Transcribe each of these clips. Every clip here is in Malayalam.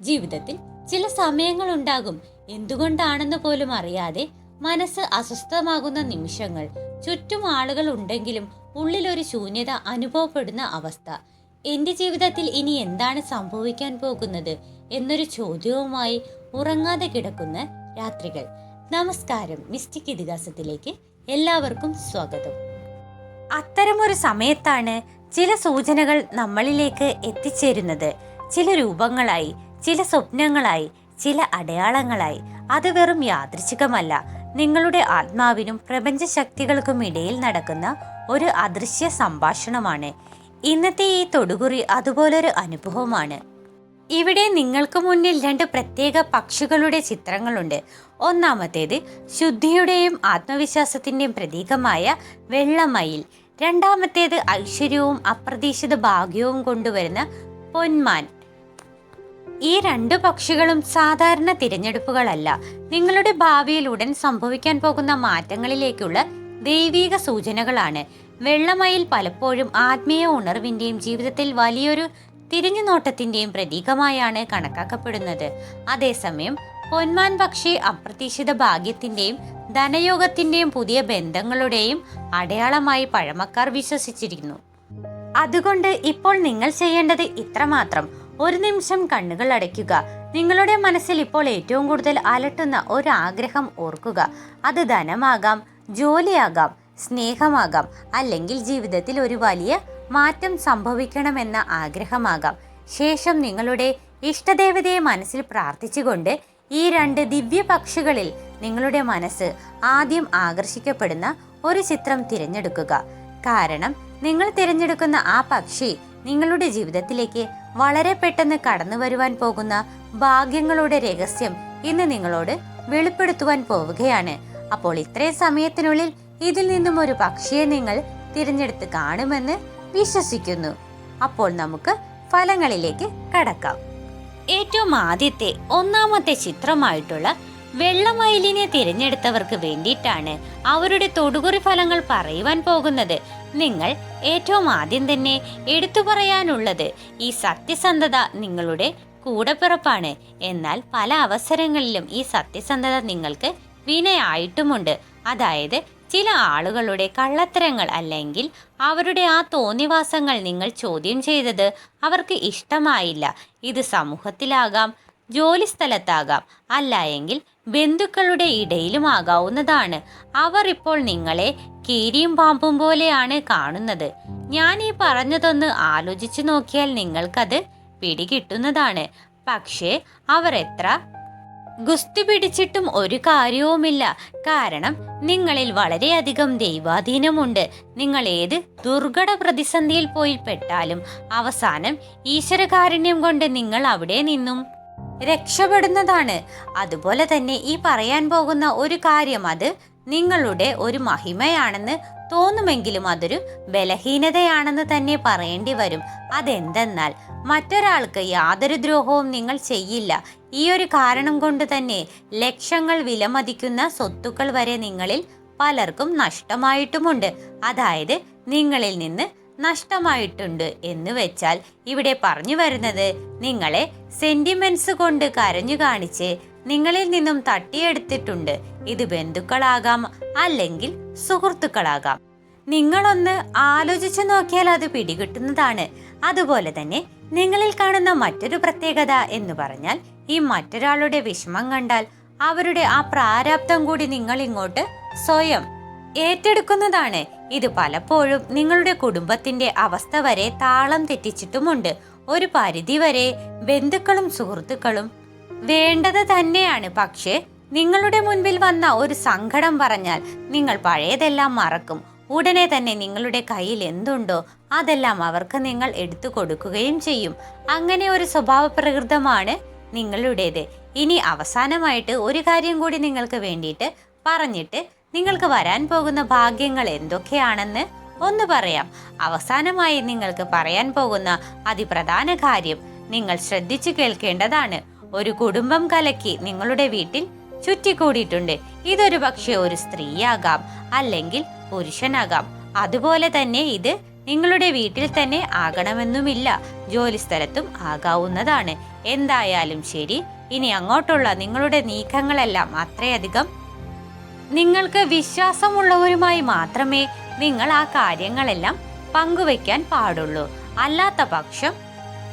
ജീവിതത്തിൽ ചില സമയങ്ങളുണ്ടാകും, എന്തുകൊണ്ടാണെന്ന് പോലും അറിയാതെ മനസ്സ് അസ്വസ്ഥമാകുന്ന നിമിഷങ്ങൾ. ചുറ്റും ആളുകൾ ഉണ്ടെങ്കിലും ഉള്ളിലൊരു ശൂന്യത അനുഭവപ്പെടുന്ന അവസ്ഥ. എന്റെ ജീവിതത്തിൽ ഇനി എന്താണ് സംഭവിക്കാൻ പോകുന്നത് എന്നൊരു ചോദ്യവുമായി ഉറങ്ങാതെ കിടക്കുന്ന രാത്രികൾ. നമസ്കാരം, മിസ്റ്റിക് ഇതിഹാസത്തിലേക്ക് എല്ലാവർക്കും സ്വാഗതം. അത്തരമൊരു സമയത്താണ് ചില സൂചനകൾ നമ്മളിലേക്ക് എത്തിച്ചേരുന്നത്. ചില രൂപങ്ങളായി, ചില സ്വപ്നങ്ങളായി, ചില അടയാളങ്ങളായി. അത് വെറും യാദൃച്ഛികമല്ല, നിങ്ങളുടെ ആത്മാവിനും പ്രപഞ്ച ശക്തികൾക്കും ഇടയിൽ നടക്കുന്ന ഒരു അദൃശ്യ സംഭാഷണമാണ്. ഇന്നത്തെ ഈ തൊടുകുറി അതുപോലൊരു അനുഭവമാണ്. ഇവിടെ നിങ്ങൾക്ക് മുന്നിൽ രണ്ട് പ്രത്യേക പക്ഷികളുടെ ചിത്രങ്ങളുണ്ട്. ഒന്നാമത്തേത് ശുദ്ധിയുടെയും ആത്മവിശ്വാസത്തിന്റെയും പ്രതീകമായ വെള്ളമയിൽ. രണ്ടാമത്തേത് ഐശ്വര്യവും അപ്രതീക്ഷിത ഭാഗ്യവും കൊണ്ടുവരുന്ന പൊന്മാൻ. ഈ രണ്ടു പക്ഷികളും സാധാരണ തിരഞ്ഞെടുപ്പുകളല്ല, നിങ്ങളുടെ ഭാവിയിൽ ഉടൻ സംഭവിക്കാൻ പോകുന്ന മാറ്റങ്ങളിലേക്കുള്ള ദൈവിക സൂചനകളാണ്. വെള്ളമയിൽ പലപ്പോഴും ആത്മീയ ഉണർവിന്റെയും ജീവിതത്തിൽ വലിയൊരു തിരിഞ്ഞുനോട്ടത്തിന്റെയും പ്രതീകമായാണ് കണക്കാക്കപ്പെടുന്നത്. അതേസമയം പൊന്മാൻ പക്ഷി അപ്രതീക്ഷിത ഭാഗ്യത്തിന്റെയും ധനയോഗത്തിന്റെയും പുതിയ ബന്ധങ്ങളുടെയും അടയാളമായി പഴമക്കാർ വിശ്വസിച്ചിരിക്കുന്നു. അതുകൊണ്ട് ഇപ്പോൾ നിങ്ങൾ ചെയ്യേണ്ടത് ഇത്രമാത്രം: ഒരു നിമിഷം കണ്ണുകൾ അടയ്ക്കുക. നിങ്ങളുടെ മനസ്സിൽ ഇപ്പോൾ ഏറ്റവും കൂടുതൽ അലട്ടുന്ന ഒരു ആഗ്രഹം ഓർക്കുക. അത് ധനമാകാം, ജോലിയാകാം, സ്നേഹമാകാം, അല്ലെങ്കിൽ ജീവിതത്തിൽ ഒരു വലിയ മാറ്റം സംഭവിക്കണമെന്ന ആഗ്രഹമാകാം. ശേഷം നിങ്ങളുടെ ഇഷ്ടദേവതയെ മനസ്സിൽ പ്രാർത്ഥിച്ചുകൊണ്ട് ഈ രണ്ട് ദിവ്യ പക്ഷികളിൽ നിങ്ങളുടെ മനസ്സ് ആദ്യം ആകർഷിക്കപ്പെടുന്ന ഒരു ചിത്രം തിരഞ്ഞെടുക്കുക. കാരണം നിങ്ങൾ തിരഞ്ഞെടുക്കുന്ന ആ പക്ഷി നിങ്ങളുടെ ജീവിതത്തിലേക്ക് വളരെ പെട്ടെന്ന് കടന്നു വരുവാൻ പോകുന്ന ഭാഗ്യങ്ങളുടെ രഹസ്യം ഇന്ന് നിങ്ങളോട് വെളിപ്പെടുത്തുവാൻ പോവുകയാണ്. അപ്പോൾ ഇത്രയും സമയത്തിനുള്ളിൽ ഇതിൽ നിന്നും ഒരു പക്ഷിയെ നിങ്ങൾ തിരഞ്ഞെടുത്ത് കാണുമെന്ന് വിശ്വസിക്കുന്നു. അപ്പോൾ നമുക്ക് ഫലങ്ങളിലേക്ക് കടക്കാം. ഏറ്റവും ആദ്യത്തെ ഒന്നാമത്തെ ചിത്രമായിട്ടുള്ള വെള്ളമയിലിനെ തിരഞ്ഞെടുത്തവർക്ക് വേണ്ടിയിട്ടാണ് അവരുടെ തൊടുകുറി ഫലങ്ങൾ പറയുവാൻ പോകുന്നത്. നിങ്ങൾ ഏറ്റവും ആദ്യം തന്നെ എടുത്തു പറയാനുള്ളത്, ഈ സത്യസന്ധത നിങ്ങളുടെ കൂടപ്പിറപ്പാണ്. എന്നാൽ പല അവസരങ്ങളിലും ഈ സത്യസന്ധത നിങ്ങൾക്ക് വിനയായിട്ടുമുണ്ട്. അതായത് ചില ആളുകളുടെ കള്ളത്തരങ്ങൾ അല്ലെങ്കിൽ അവരുടെ ആ തോന്നിവാസങ്ങൾ നിങ്ങൾ ചോദ്യം ചെയ്തത് അവർക്ക് ഇഷ്ടമായില്ല. ഇത് സമൂഹത്തിലാകാം, ജോലി സ്ഥലത്താകാം, അല്ല എങ്കിൽ ബന്ധുക്കളുടെ ഇടയിലും ആകാവുന്നതാണ്. അവർ ഇപ്പോൾ നിങ്ങളെ കീരിയും പാമ്പും പോലെയാണ് കാണുന്നത്. ഞാൻ ഈ പറഞ്ഞതൊന്ന് ആലോചിച്ചു നോക്കിയാൽ നിങ്ങൾക്കത് പിടികിട്ടുന്നതാണ്. പക്ഷേ അവർ എത്ര ഗുസ്തി പിടിച്ചിട്ടും ഒരു കാര്യവുമില്ല. കാരണം നിങ്ങളിൽ വളരെയധികം ദൈവാധീനമുണ്ട്. നിങ്ങൾ ഏത് ദുർഘട പ്രതിസന്ധിയിൽ പോയി പെട്ടാലും അവസാനം ഈശ്വരകാരുണ്യം കൊണ്ട് നിങ്ങൾ അവിടെ നിന്നും രക്ഷപ്പെടുന്നതാണ്. അതുപോലെ തന്നെ ഈ പറയാൻ പോകുന്ന ഒരു കാര്യം അത് നിങ്ങളുടെ ഒരു മഹിമയാണെന്ന് തോന്നുമെങ്കിലും അതൊരു ബലഹീനതയാണെന്ന് തന്നെ പറയേണ്ടി വരും. അതെന്തെന്നാൽ മറ്റൊരാൾക്ക് യാതൊരു ദ്രോഹവും നിങ്ങൾ ചെയ്യില്ല. ഈ ഒരു കാരണം കൊണ്ട് തന്നെ ലക്ഷങ്ങൾ വിലമതിക്കുന്ന സ്വത്തുക്കൾ വരെ നിങ്ങളിൽ പലർക്കും നഷ്ടമായിട്ടുമുണ്ട്. അതായത് നിങ്ങളിൽ നിന്ന് നഷ്ടമായിട്ടുണ്ട് എന്ന് വെച്ചാൽ ഇവിടെ പറഞ്ഞു വരുന്നത്, നിങ്ങളെ സെന്റിമെന്റ്സ് കൊണ്ട് കരഞ്ഞു കാണിച്ച് നിങ്ങളിൽ നിന്നും തട്ടിയെടുത്തിട്ടുണ്ട്. ഇത് ബന്ധുക്കളാകാം, അല്ലെങ്കിൽ സുഹൃത്തുക്കളാകാം. നിങ്ങളൊന്ന് ആലോചിച്ചു നോക്കിയാൽ അത് പിടികിട്ടുന്നതാണ്. അതുപോലെ തന്നെ നിങ്ങളിൽ കാണുന്ന മറ്റൊരു പ്രത്യേകത എന്ന് പറഞ്ഞാൽ, ഈ മറ്റൊരാളുടെ വിഷമം കണ്ടാൽ അവരുടെ ആ പ്രാരാബ്ദം കൂടി നിങ്ങൾ ഇങ്ങോട്ട് സ്വയം ഏറ്റെടുക്കുന്നതാണ്. ഇത് പലപ്പോഴും നിങ്ങളുടെ കുടുംബത്തിന്റെ അവസ്ഥ വരെ താളം തെറ്റിച്ചിട്ടുമുണ്ട്. ഒരു പരിധി വരെ ബന്ധുക്കളും സുഹൃത്തുക്കളും വേണ്ടത് തന്നെയാണ്. പക്ഷേ നിങ്ങളുടെ മുൻപിൽ വന്ന ഒരു സങ്കടം പറഞ്ഞാൽ നിങ്ങൾ പഴയതെല്ലാം മറക്കും. ഉടനെ തന്നെ നിങ്ങളുടെ കയ്യിൽ എന്തുണ്ടോ അതെല്ലാം അവർക്ക് നിങ്ങൾ എടുത്തു കൊടുക്കുകയും ചെയ്യും. അങ്ങനെ ഒരു സ്വഭാവ പ്രകൃതമാണ് നിങ്ങളുടേത്. ഇനി അവസാനമായിട്ട് ഒരു കാര്യം കൂടി നിങ്ങൾക്ക് വേണ്ടിയിട്ട് പറഞ്ഞിട്ട് നിങ്ങൾക്ക് വരാൻ പോകുന്ന ഭാഗ്യങ്ങൾ എന്തൊക്കെയാണെന്ന് ഒന്ന് പറയാം. അവസാനമായി നിങ്ങൾക്ക് പറയാൻ പോകുന്ന അതിപ്രധാന കാര്യം നിങ്ങൾ ശ്രദ്ധിച്ചു കേൾക്കേണ്ടതാണ്. ഒരു കുടുംബം കലക്കി നിങ്ങളുടെ വീട്ടിൽ ചുറ്റിക്കൂടിയിട്ടുണ്ട്. ഇതൊരു പക്ഷേ ഒരു സ്ത്രീയാകാം, അല്ലെങ്കിൽ പുരുഷനാകാം. അതുപോലെ തന്നെ ഇത് നിങ്ങളുടെ വീട്ടിൽ തന്നെ ആകണമെന്നുമില്ല, ജോലിസ്ഥലത്തും ആകാവുന്നതാണ്. എന്തായാലും ശരി, ഇനി അങ്ങോട്ടുള്ള നിങ്ങളുടെ നീക്കങ്ങളെല്ലാം അത്രയധികം നിങ്ങൾക്ക് വിശ്വാസമുള്ളവരുമായി മാത്രമേ നിങ്ങൾ ആ കാര്യങ്ങളെല്ലാം പങ്കുവെക്കാൻ പാടുള്ളൂ. അല്ലാത്ത പക്ഷം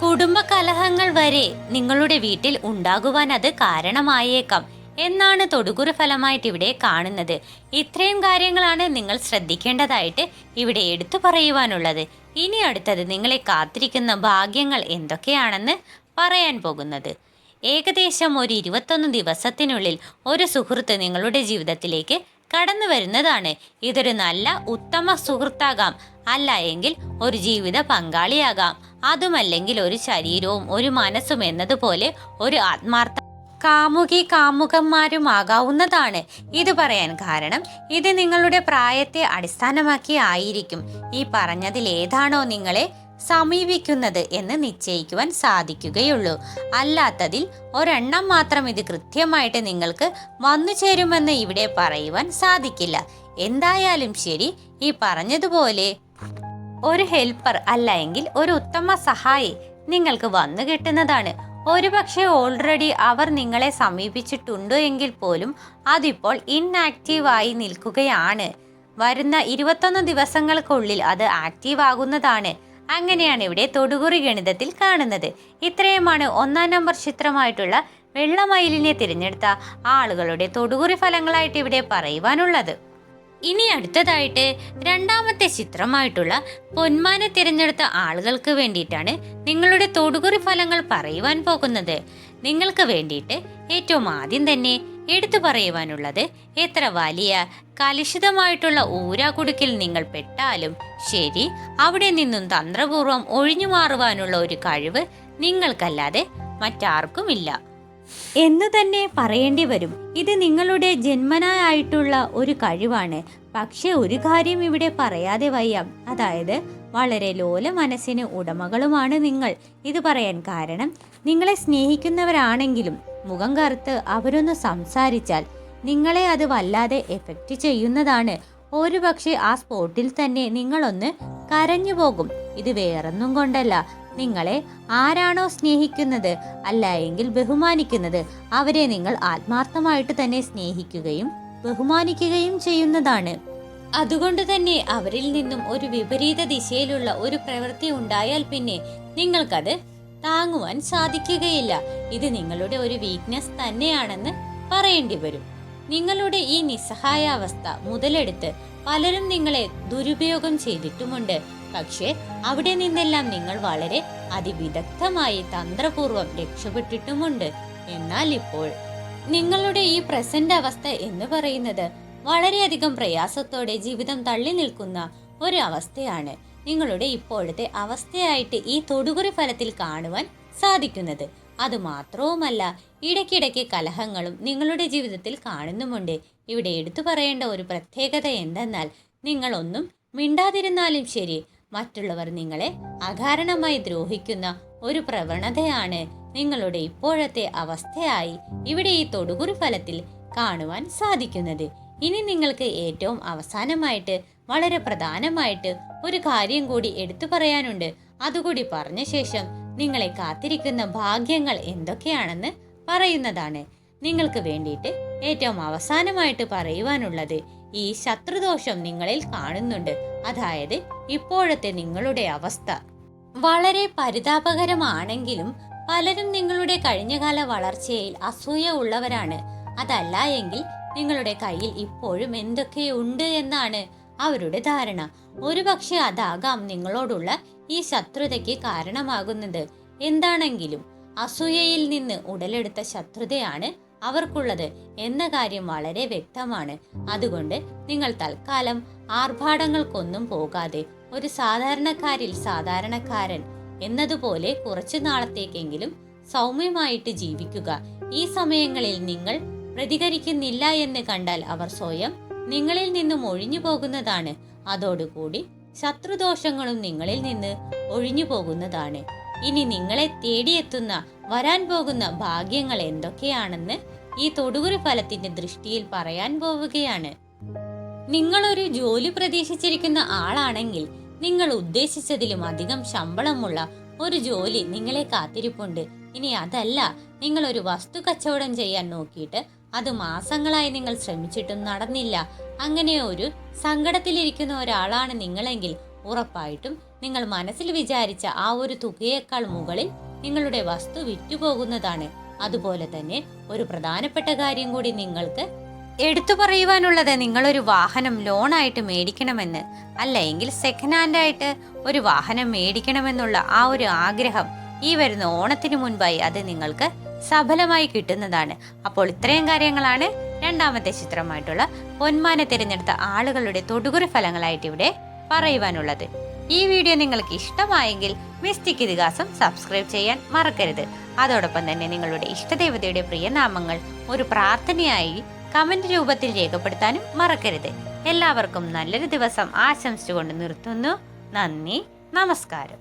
കുടുംബ കലഹങ്ങൾ വരെ നിങ്ങളുടെ വീട്ടിൽ ഉണ്ടാകുവാൻ അത് കാരണമായേക്കാം എന്നാണ് തൊടുകുറി ഫലമായിട്ട് ഇവിടെ കാണുന്നത്. ഇത്രയും കാര്യങ്ങളാണ് നിങ്ങൾ ശ്രദ്ധിക്കേണ്ടതായിട്ട് ഇവിടെ എടുത്തു പറയുവാനുള്ളത്. ഇനി അടുത്തത് നിങ്ങളെ കാത്തിരിക്കുന്ന ഭാഗ്യങ്ങൾ എന്തൊക്കെയാണെന്ന് പറയാൻ പോകുന്നത്. ഏകദേശം ഒരു 21 ദിവസത്തിനുള്ളിൽ ഒരു സുഹൃത്ത് നിങ്ങളുടെ ജീവിതത്തിലേക്ക് കടന്നു വരുന്നതാണ്. ഇതൊരു നല്ല ഉത്തമ സുഹൃത്താകാം, അല്ല എങ്കിൽ ഒരു ജീവിത പങ്കാളിയാകാം, അതുമല്ലെങ്കിൽ ഒരു ശരീരവും ഒരു മനസ്സും എന്നതുപോലെ ഒരു ആത്മാർത്ഥ കാമുകി കാമുകന്മാരുമാകാവുന്നതാണ്. ഇത് പറയാൻ കാരണം ഇത് നിങ്ങളുടെ പ്രായത്തെ അടിസ്ഥാനമാക്കി ആയിരിക്കും. ഈ പറഞ്ഞതിൽ ഏതാണോ നിങ്ങളെ സമീപിക്കുന്നത് എന്ന് നിശ്ചയിക്കുവാൻ സാധിക്കുകയുള്ളൂ. അല്ലാത്തതിൽ ഒരെണ്ണം മാത്രം ഇത് കൃത്യമായിട്ട് നിങ്ങൾക്ക് വന്നു ചേരുമെന്ന് ഇവിടെ പറയുവാൻ സാധിക്കില്ല. എന്തായാലും ശരി, ഈ പറഞ്ഞതുപോലെ ഒരു ഹെൽപ്പർ അല്ല എങ്കിൽ ഒരു ഉത്തമ സഹായി നിങ്ങൾക്ക് വന്നു കിട്ടുന്നതാണ്. ഒരുപക്ഷെ ഓൾറെഡി അവർ നിങ്ങളെ സമീപിച്ചിട്ടുണ്ട് എങ്കിൽ പോലും അതിപ്പോൾ ഇൻആക്റ്റീവായി നിൽക്കുകയാണ്. വരുന്ന 21 ദിവസങ്ങൾക്കുള്ളിൽ അത് ആക്റ്റീവ് ആകുന്നതാണ്. അങ്ങനെയാണ് ഇവിടെ തൊടുകുറി ഗണിതത്തിൽ കാണുന്നത്. ഇത്രയുമാണ് 1-ാം നമ്പർ ചിത്രമായിട്ടുള്ള വെള്ളമയിലിനെ തിരഞ്ഞെടുത്ത ആളുകളുടെ തൊടുകുറി ഫലങ്ങളായിട്ട് ഇവിടെ പറയുവാനുള്ളത്. ഇനി അടുത്തതായിട്ട് 2ാമത്തെ ചിത്രമായിട്ടുള്ള പൊന്മാനെ തിരഞ്ഞെടുത്ത ആളുകൾക്ക് വേണ്ടിയിട്ടാണ് നിങ്ങളുടെ തൊടുകുറി ഫലങ്ങൾ പറയുവാൻ പോകുന്നത്. നിങ്ങൾക്ക് വേണ്ടിയിട്ട് ഏറ്റവും ആദ്യം തന്നെ എടുത്തു പറയുവാനുള്ളത്, എത്ര വലിയ കലുഷിതമായിട്ടുള്ള ഊരാകുടുക്കിൽ നിങ്ങൾ പെട്ടാലും ശരി, അവിടെ നിന്നും തന്ത്രപൂർവ്വം ഒഴിഞ്ഞു മാറുവാനുള്ള ഒരു കഴിവ് നിങ്ങൾക്കല്ലാതെ മറ്റാർക്കുമില്ല എന്ന് തന്നെ പറയേണ്ടി വരും. ഇത് നിങ്ങളുടെ ജന്മനായിട്ടുള്ള ഒരു കഴിവാണ്. പക്ഷെ ഒരു കാര്യം ഇവിടെ പറയാതെ വയ്യ, അതായത് വളരെ ലോല മനസ്സിന് ഉടമകളുമാണ് നിങ്ങൾ. ഇത് പറയാൻ കാരണം നിങ്ങളെ സ്നേഹിക്കുന്നവരാണെങ്കിലും മുഖം കറുത്ത് അവരൊന്ന് സംസാരിച്ചാൽ നിങ്ങളെ അത് വല്ലാതെ എഫക്റ്റ് ചെയ്യുന്നതാണ്. ഒരുപക്ഷെ ആ സ്പോട്ടിൽ തന്നെ നിങ്ങളൊന്ന് കരഞ്ഞു പോകും. ഇത് വേറൊന്നും കൊണ്ടല്ല, നിങ്ങളെ ആരാണോ സ്നേഹിക്കുന്നത് അല്ല എങ്കിൽ ബഹുമാനിക്കുന്നത് അവരെ നിങ്ങൾ ആത്മാർത്ഥമായിട്ട് തന്നെ സ്നേഹിക്കുകയും ബഹുമാനിക്കുകയും ചെയ്യുന്നതാണ്. അതുകൊണ്ട് തന്നെ അവരിൽ നിന്നും ഒരു വിപരീത ദിശയിലുള്ള ഒരു പ്രവൃത്തി ഉണ്ടായാൽ പിന്നെ നിങ്ങൾക്കത് താങ്ങുവാൻ സാധിക്കുകയില്ല. ഇത് നിങ്ങളുടെ ഒരു വീക്ക്നെസ് തന്നെയാണെന്ന് പറയേണ്ടി വരും. നിങ്ങളുടെ ഈ നിസ്സഹായാവസ്ഥ മുതലെടുത്ത് പലരും നിങ്ങളെ ദുരുപയോഗം ചെയ്തിട്ടുമുണ്ട്. പക്ഷേ അവിടെ നിന്നെല്ലാം നിങ്ങൾ വളരെ അതിവിദഗ്ധമായി തന്ത്രപൂർവം രക്ഷപ്പെട്ടിട്ടുമുണ്ട്. എന്നാൽ ഇപ്പോൾ നിങ്ങളുടെ ഈ പ്രസന്റ് അവസ്ഥ എന്ന് പറയുന്നത് വളരെയധികം പ്രയാസത്തോടെ ജീവിതം തള്ളി നിൽക്കുന്ന ഒരു അവസ്ഥയാണ്. നിങ്ങളുടെ ഇപ്പോഴത്തെ അവസ്ഥയായിട്ട് ഈ തൊടുകുറി ഫലത്തിൽ കാണുവാൻ സാധിക്കുന്നത്. അതുമാത്രവുമല്ല, ഇടയ്ക്കിടയ്ക്ക് കലഹങ്ങളും നിങ്ങളുടെ ജീവിതത്തിൽ കാണുന്നുമുണ്ട്. ഇവിടെ എടുത്തു പറയേണ്ട ഒരു പ്രത്യേകത എന്തെന്നാൽ, നിങ്ങളൊന്നും മിണ്ടാതിരുന്നാലും ശരി, മറ്റുള്ളവർ നിങ്ങളെ അകാരണമായി ദ്രോഹിക്കുന്ന ഒരു പ്രവണതയാണ് നിങ്ങളുടെ ഇപ്പോഴത്തെ അവസ്ഥയായി ഇവിടെ ഈ തൊടുകുറി ഫലത്തിൽ കാണുവാൻ സാധിക്കുന്നത്. ഇനി നിങ്ങൾക്ക് ഏറ്റവും അവസാനമായിട്ട് വളരെ പ്രധാനമായിട്ട് ഒരു കാര്യം കൂടി എടുത്തു പറയാനുണ്ട്. അതുകൂടി പറഞ്ഞ ശേഷം നിങ്ങളെ കാത്തിരിക്കുന്ന ഭാഗ്യങ്ങൾ എന്തൊക്കെയാണെന്ന് പറയുന്നതാണ്. നിങ്ങൾക്ക് വേണ്ടിയിട്ട് ഏറ്റവും അവസാനമായിട്ട് പറയുവാനുള്ളത്, ഈ ശത്രുദോഷം നിങ്ങളിൽ കാണുന്നുണ്ട്. അതായത് ഇപ്പോഴത്തെ നിങ്ങളുടെ അവസ്ഥ വളരെ പരിതാപകരമാണെങ്കിലും പലരും നിങ്ങളുടെ കഴിഞ്ഞകാല വളർച്ചയിൽ അസൂയ ഉള്ളവരാണ്. അതല്ല എങ്കിൽ നിങ്ങളുടെ കയ്യിൽ ഇപ്പോഴും എന്തൊക്കെയുണ്ട് എന്നാണ് അവരുടെ ധാരണ. ഒരുപക്ഷെ അതാകാം നിങ്ങളോടുള്ള ഈ ശത്രുതയ്ക്ക് കാരണമാകുന്നത്. എന്താണെങ്കിലും അസൂയയിൽ നിന്ന് ഉടലെടുത്ത ശത്രുതയാണ് അവർക്കുള്ളത് എന്ന കാര്യം വളരെ വ്യക്തമാണ്. അതുകൊണ്ട് നിങ്ങൾ തൽക്കാലം ആർഭാടങ്ങൾക്കൊന്നും പോകാതെ ഒരു സാധാരണക്കാരിൽ സാധാരണക്കാരൻ എന്നതുപോലെ കുറച്ചു നാളത്തേക്കെങ്കിലും സൗമ്യമായിട്ട് ജീവിക്കുക. ഈ സമയങ്ങളിൽ നിങ്ങൾ പ്രതികരിക്കുന്നില്ല എന്ന് കണ്ടാൽ അവർ സ്വയം നിങ്ങളിൽ നിന്നും ഒഴിഞ്ഞു പോകുന്നതാണ്. അതോടുകൂടി ശത്രുദോഷങ്ങളും നിങ്ങളിൽ നിന്ന് ഒഴിഞ്ഞു പോകുന്നതാണ്. ഇനി നിങ്ങളെ തേടിയെത്തുന്ന വരാൻ പോകുന്ന ഭാഗ്യങ്ങൾ എന്തൊക്കെയാണെന്ന് ഈ തൊടുകുറി ഫലത്തിന്റെ ദൃഷ്ടിയിൽ പറയാൻ പോവുകയാണ്. നിങ്ങളൊരു ജോലി പ്രതീക്ഷിച്ചിരിക്കുന്ന ആളാണെങ്കിൽ നിങ്ങൾ ഉദ്ദേശിച്ചതിലും അധികം ശമ്പളമുള്ള ഒരു ജോലി നിങ്ങളെ കാത്തിരിപ്പുണ്ട്. ഇനി അതല്ല, നിങ്ങൾ ഒരു വസ്തു കച്ചവടം ചെയ്യാൻ നോക്കിയിട്ട് അത് മാസങ്ങളായി നിങ്ങൾ ശ്രമിച്ചിട്ടും നടന്നില്ല. അങ്ങനെ ഒരു സങ്കടത്തിലിരിക്കുന്ന ഒരാളാണ് നിങ്ങളെങ്കിൽ ഉറപ്പായിട്ടും നിങ്ങൾ മനസ്സിൽ വിചാരിച്ച ആ ഒരു തുകയേക്കാൾ മുകളിൽ നിങ്ങളുടെ വസ്തു വിറ്റുപോകുന്നതാണ്. അതുപോലെ തന്നെ ഒരു പ്രധാനപ്പെട്ട കാര്യം കൂടി നിങ്ങൾക്ക് എടുത്തു പറയുവാനുള്ളത്, നിങ്ങളൊരു വാഹനം ലോണായിട്ട് മേടിക്കണമെന്ന്, അല്ലെങ്കിൽ സെക്കൻഡ് ഹാൻഡ് ആയിട്ട് ഒരു വാഹനം മേടിക്കണമെന്നുള്ള ആ ഒരു ആഗ്രഹം ഈ വരുന്ന ഓണത്തിന് മുൻപായി അത് നിങ്ങൾക്ക് സഫലമായി കിട്ടുന്നതാണ്. അപ്പോൾ ഇത്രയും കാര്യങ്ങളാണ് രണ്ടാമത്തെ ചിത്രമായിട്ടുള്ള പൊന്മാനെ തിരഞ്ഞെടുത്ത ആളുകളുടെ തൊടുകുറി ഫലങ്ങളായിട്ട് ഇവിടെ പറയുവാനുള്ളത്. ഈ വീഡിയോ നിങ്ങൾക്ക് ഇഷ്ടമായെങ്കിൽ മിസ്റ്റിക് ഇതിഹാസം സബ്സ്ക്രൈബ് ചെയ്യാൻ മറക്കരുത്. അതോടൊപ്പം തന്നെ നിങ്ങളുടെ ഇഷ്ടദേവതയുടെ പ്രിയനാമങ്ങൾ ഒരു പ്രാർത്ഥനയായി കമന്റ് രൂപത്തിൽ രേഖപ്പെടുത്താനും മറക്കരുത്. എല്ലാവർക്കും നല്ലൊരു ദിവസം ആശംസിച്ചുകൊണ്ട് നിർത്തുന്നു. നന്ദി, നമസ്കാരം.